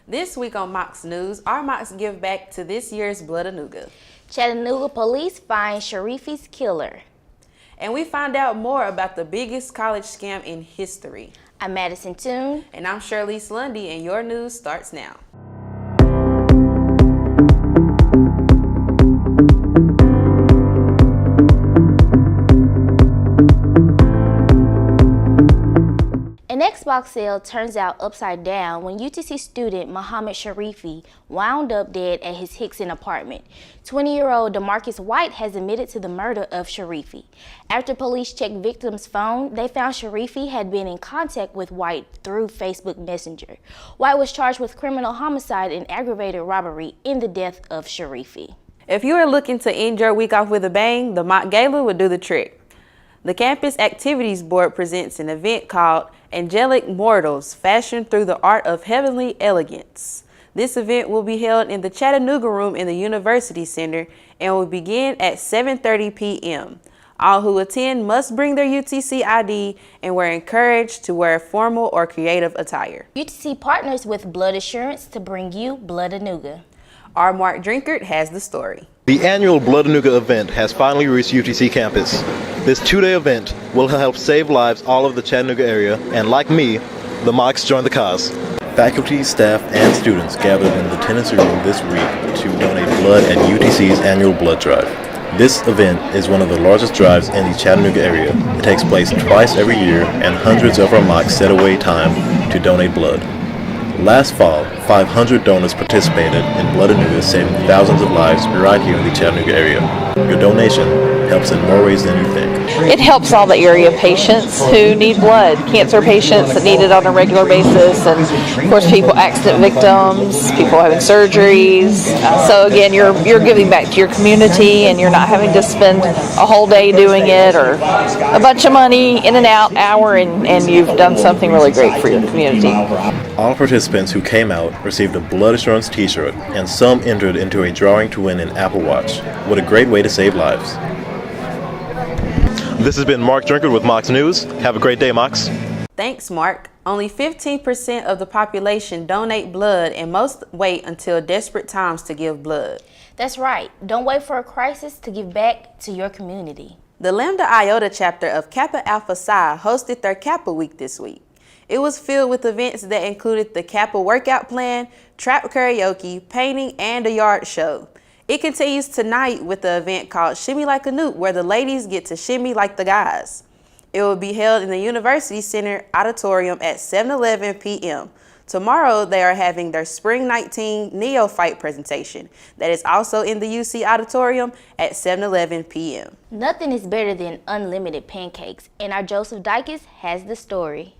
This week on Mocs News, our Mocs give back to this year's Blood-A-Nooga. Chattanooga police find Sharifi's killer. And we find out more about the biggest college scam in history. I'm Madison Toon. And I'm Shirley's Lundy, and your news starts now. An Xbox sale turns out upside down when UTC student Muhammad Sharifi wound up dead at his Hickson apartment. 20-year-old DeMarcus White has admitted to the murder of Sharifi. After police checked victim's phone, they found Sharifi had been in contact with White through Facebook Messenger. White was charged with criminal homicide and aggravated robbery in the death of Sharifi. If you are looking to end your week off with a bang, the Mock Gala would do the trick. The Campus Activities Board presents an event called Angelic Mortals, fashioned through the art of heavenly elegance. This event will be held in the Chattanooga Room in the University Center and will begin at 7:30 p.m. All who attend must bring their UTC ID and were encouraged to wear formal or creative attire. UTC partners with Blood Assurance to bring you Blood-A-Nooga. Our Mark Drinkard has the story. The annual Blood-A-Nooga event has finally reached UTC campus. This two-day event will help save lives all over the Chattanooga area, and like me, the Mocs join the cause. Faculty, staff, and students gathered in the tenancy room this week to donate blood at UTC's annual blood drive. This event is one of the largest drives in the Chattanooga area. It takes place twice every year, and hundreds of our Mocs set away time to donate blood. Last fall, 500 donors participated in Blood-A-Nooga, saving thousands of lives right here in the Chattanooga area. Your donation helps in more ways than you think. It helps all the area patients who need blood, cancer patients that need it on a regular basis, and of course people, accident victims, people having surgeries. So again, you're giving back to your community, and you're not having to spend a whole day doing it or a bunch of money in and out hour, and you've done something really great for your community. All participants who came out received a Blood Assurance t-shirt, and some entered into a drawing to win an Apple Watch. What a great way to save lives. This has been Mark Drinkard with Mocs News. Have a great day, Mocs. Thanks, Mark. Only 15% of the population donate blood, and most wait until desperate times to give blood. That's right. Don't wait for a crisis to give back to your community. The Lambda Iota chapter of Kappa Alpha Psi hosted their Kappa Week this week. It was filled with events that included the Kappa workout plan, trap karaoke, painting, and a yard show. It continues tonight with the event called Shimmy Like a Newt, where the ladies get to shimmy like the guys. It will be held in the University Center Auditorium at 7:11 p.m. Tomorrow, they are having their Spring 19 Neophyte presentation that is also in the UC Auditorium at 7:11 p.m. Nothing is better than unlimited pancakes, and our Joseph Dykes has the story.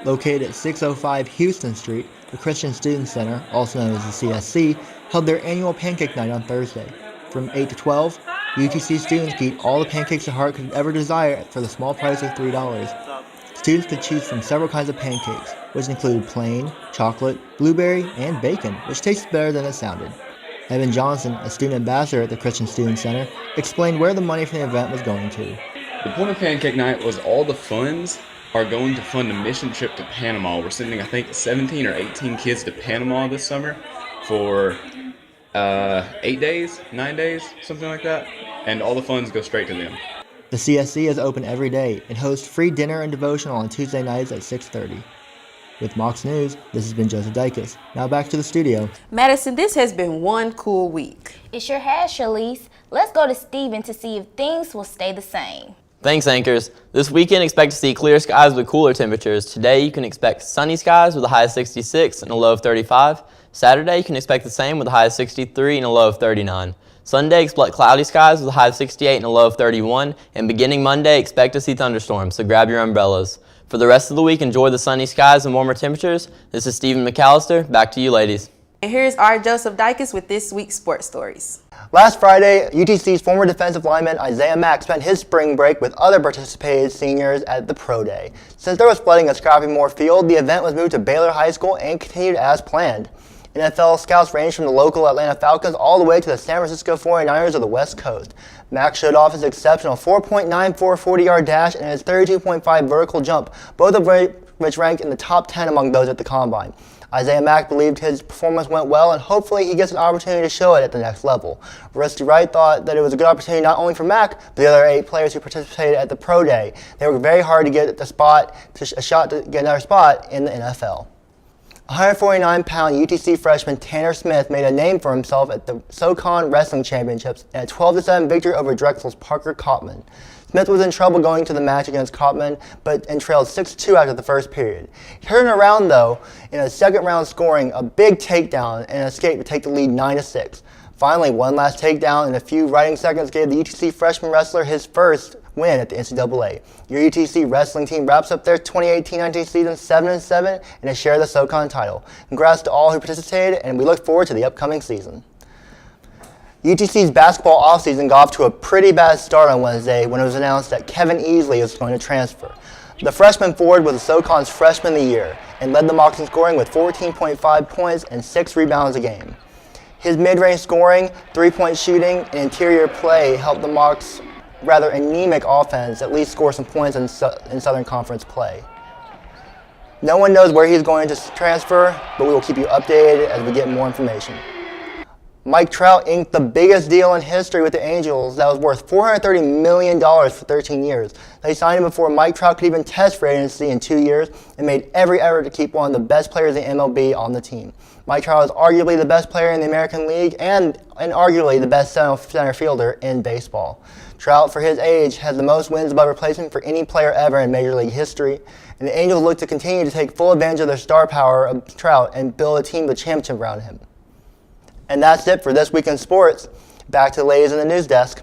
Located at 605 Houston Street, the Christian Student Center, also known as the CSC, held their annual pancake night on Thursday. From 8 to 12, UTC students could eat all the pancakes their heart could ever desire for the small price of $3. Students could choose from several kinds of pancakes, which included plain, chocolate, blueberry, and bacon, which tasted better than it sounded. Evan Johnson, a student ambassador at the Christian Student Center, explained where the money from the event was going to. The point of Pancake Night was all the funds are going to fund a mission trip to Panama. We're sending, I think, 17 or 18 kids to Panama this summer for 8 days, 9 days, something like that. And all the funds go straight to them. The CSC is open every day and hosts free dinner and devotional on Tuesday nights at 6:30. With Mocs News, this has been Joseph Dykes. Now back to the studio. Madison, this has been one cool week. It sure has, Charlize. Let's go to Steven to see if things will stay the same. Thanks, anchors. This weekend, expect to see clear skies with cooler temperatures. Today, you can expect sunny skies with a high of 66 and a low of 35. Saturday, you can expect the same with a high of 63 and a low of 39. Sunday, expect cloudy skies with a high of 68 and a low of 31. And beginning Monday, expect to see thunderstorms, so grab your umbrellas. For the rest of the week, enjoy the sunny skies and warmer temperatures. This is Stephen McAllister. Back to you, ladies. And here's our Joseph Dykes with this week's sports stories. Last Friday, UTC's former defensive lineman Isaiah Mack spent his spring break with other participating seniors at the Pro Day. Since there was flooding at Scrappy Moore Field, the event was moved to Baylor High School and continued as planned. NFL scouts ranged from the local Atlanta Falcons all the way to the San Francisco 49ers of the West Coast. Mack showed off his exceptional 4.94 40-yard dash and his 32.5 vertical jump, both of which ranked in the top 10 among those at the Combine. Isaiah Mack believed his performance went well, and hopefully he gets an opportunity to show it at the next level. Rusty Wright thought that it was a good opportunity not only for Mack, but the other 8 players who participated at the Pro Day. They worked very hard to get a shot to get another spot in the NFL. 149-pound UTC freshman Tanner Smith made a name for himself at the SoCon Wrestling Championships in a 12-7 victory over Drexel's Parker Kottman. Smith was in trouble going to the match against Kottman, and trailed 6-2 after the first period. He turned around, though, in a second round, scoring a big takedown and an escape to take the lead 9-6. Finally, one last takedown in a few riding seconds gave the UTC freshman wrestler his first win at the NCAA. Your UTC wrestling team wraps up their 2018-19 season 7-7 and has shared the SoCon title. Congrats to all who participated, and we look forward to the upcoming season. UTC's basketball offseason got off to a pretty bad start on Wednesday when it was announced that Kevin Easley is going to transfer. The freshman forward was the SoCon's freshman of the year and led the Mocs in scoring with 14.5 points and 6 rebounds a game. His mid-range scoring, three-point shooting, and interior play helped the Mocs' rather anemic offense at least score some points in Southern Conference play. No one knows where he's going to transfer, but we will keep you updated as we get more information. Mike Trout inked the biggest deal in history with the Angels that was worth $430 million for 13 years. They signed him before Mike Trout could even test free agency in 2 years and made every effort to keep one of the best players in MLB on the team. Mike Trout is arguably the best player in the American League and arguably the best center fielder in baseball. Trout, for his age, has the most wins above replacement for any player ever in Major League history, and the Angels look to continue to take full advantage of their star power of Trout and build a team with championship around him. And that's it for This Week in Sports. Back to the ladies in the news desk.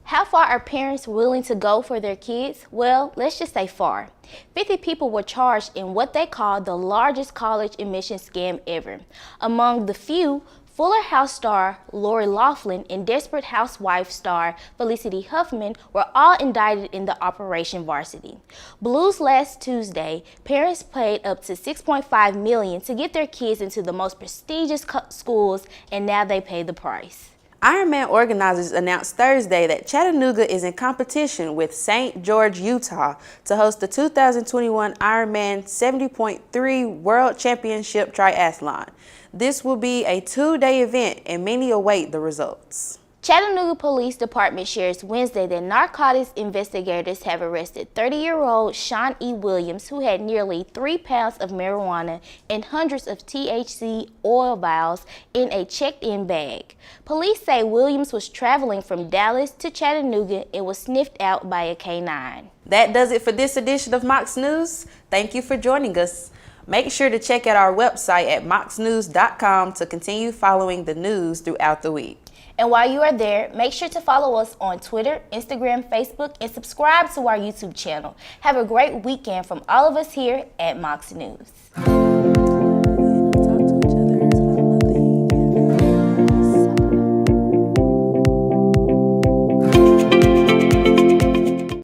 How far are parents willing to go for their kids? Well, let's just say far. 50 people were charged in what they call the largest college admission scam ever. Among the few, Fuller House star Lori Loughlin and Desperate Housewives star Felicity Huffman were all indicted in the Operation Varsity. Blues last Tuesday, parents paid up to $6.5 million to get their kids into the most prestigious schools, and now they pay the price. Ironman organizers announced Thursday that Chattanooga is in competition with St. George, Utah, to host the 2021 Ironman 70.3 World Championship Triathlon. This will be a 2-day event, and many await the results. Chattanooga Police Department shares Wednesday that narcotics investigators have arrested 30-year-old Sean E. Williams, who had nearly 3 pounds of marijuana and hundreds of THC oil vials in a checked-in bag. Police say Williams was traveling from Dallas to Chattanooga and was sniffed out by a K-9. That does it for this edition of Mocs News. Thank you for joining us. Make sure to check out our website at mocsnews.com to continue following the news throughout the week. And while you are there, make sure to follow us on Twitter, Instagram, Facebook, and subscribe to our YouTube channel. Have a great weekend from all of us here at Mocs News.